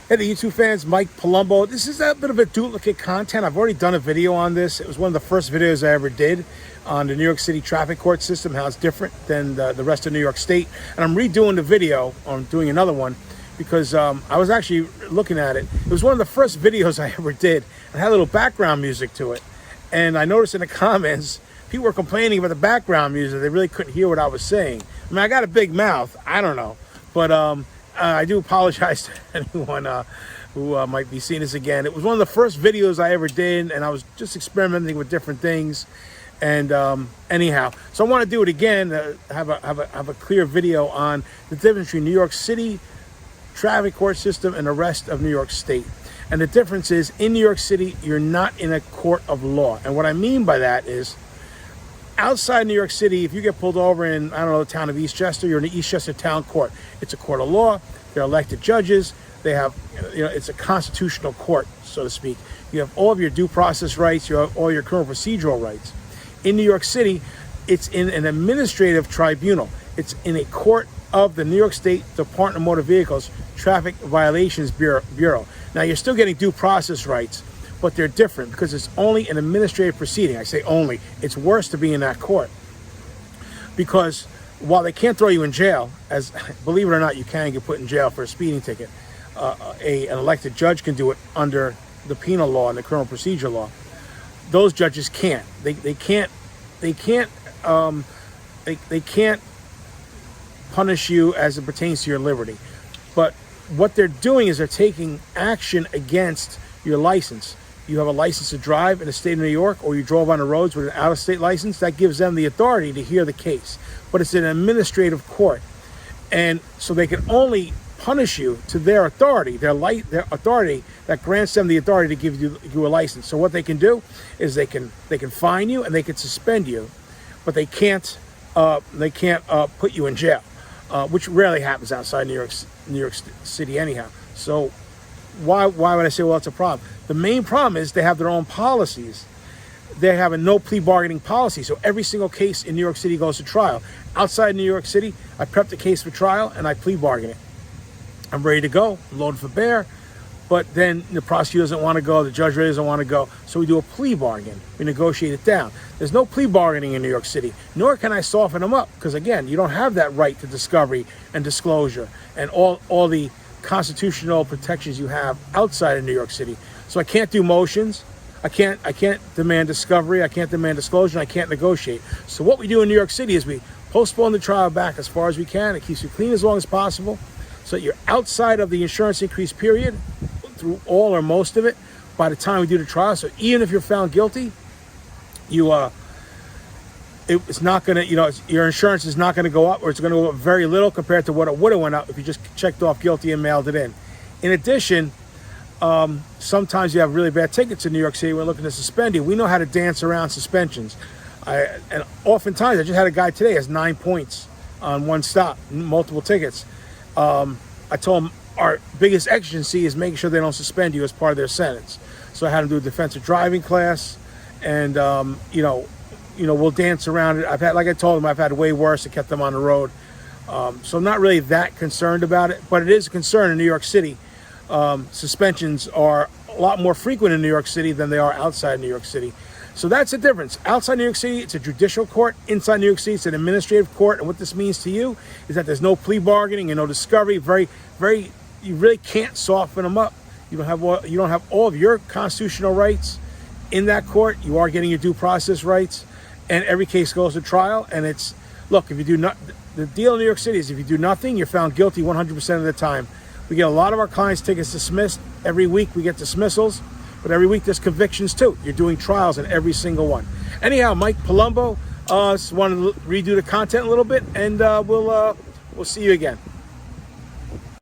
Hey, the YouTube fans, Mike Palumbo. This is a bit of a duplicate content. I've already done a video on this. It was one of the first videos I ever did on the New York City traffic court system, how it's different than the rest of New York State. And I'm redoing the video, or I'm doing another one, because I was actually looking at it. It was one of the first videos I ever did. It had a little background music to it. And I noticed in the comments, people were complaining about the background music. They really couldn't hear what I was saying. I mean, I got a big mouth. I don't know. But I do apologize to anyone who might be seeing this again. It was one of the first videos I ever did, and I was just experimenting with different things. And anyhow, so I want to do it again, have a clear video on the difference between New York City traffic court system and the rest of New York State. And the difference is, in New York City, you're not in a court of law. And what I mean by that is, outside New York City, if you get pulled over in, I don't know, the town of Eastchester, you're in the Eastchester Town Court. It's a court of law. They're elected judges. They have, it's a constitutional court, so to speak. You have all of your due process rights. You have all your criminal procedural rights. In New York City, it's in an administrative tribunal. It's in a court of the New York State Department of Motor Vehicles Traffic Violations Bureau. Now, you're still getting due process rights, but they're different because it's only an administrative proceeding. I say only. It's worse to be in that court because while they can't throw you in jail, as believe it or not, you can get put in jail for a speeding ticket. An elected judge can do it under the penal law and the criminal procedure law. Those judges can't. They can't punish you as it pertains to your liberty. But what they're doing is they're taking action against your license. You have a license to drive in the state of New York, or you drove on the roads with an out-of-state license, that gives them the authority to hear the case. But it's an administrative court. And so they can only punish you to their authority, their authority that grants them the authority to give you a license. So what they can do is they can fine you and they can suspend you, but they can't put you in jail, which rarely happens outside New York City anyhow. So why would I say, well, it's a problem? The main problem is they have their own policies. They have a no plea bargaining policy. So every single case in New York City goes to trial. Outside New York City, I prep the case for trial and I plea bargain it. I'm ready to go, I'm loaded for bear, but then the prosecutor doesn't want to go, the judge really doesn't want to go, so we do a plea bargain. We negotiate it down. There's no plea bargaining in New York City, nor can I soften them up, because again, you don't have that right to discovery and disclosure and all the constitutional protections you have outside of New York City. So I can't do motions, I can't demand discovery, I can't demand disclosure, and I can't negotiate. So what we do in New York City is we postpone the trial back as far as we can. It keeps you clean as long as possible, so that you're outside of the insurance increase period through all or most of it by the time we do the trial. So even if you're found guilty, it's not going to, your insurance is not going to go up, or it's going to go up very little compared to what it would have went up if you just checked off guilty and mailed it in. In addition, sometimes you have really bad tickets in New York City. We're looking to suspend you. We know how to dance around suspensions. And oftentimes, I just had a guy today has 9 points on one stop, multiple tickets. I told him our biggest exigency is making sure they don't suspend you as part of their sentence. So I had him do a defensive driving class, and we'll dance around it. Like I told him, I've had way worse. It kept them on the road. So I'm not really that concerned about it, but it is a concern in New York City. Suspensions are a lot more frequent in New York City than they are outside New York City. So that's the difference. Outside New York City, it's a judicial court. Inside New York City, it's an administrative court. And what this means to you is that there's no plea bargaining and no discovery. You really can't soften them up. You don't have all of your constitutional rights in that court. You are getting your due process rights, and every case goes to trial. And look, if you do not, the deal in New York City is if you do nothing, you're found guilty 100% of the time. We get a lot of our clients' tickets dismissed. Every week we get dismissals. But every week there's convictions too. You're doing trials in every single one. Anyhow, Mike Palumbo, just wanted to redo the content a little bit, and we'll see you again.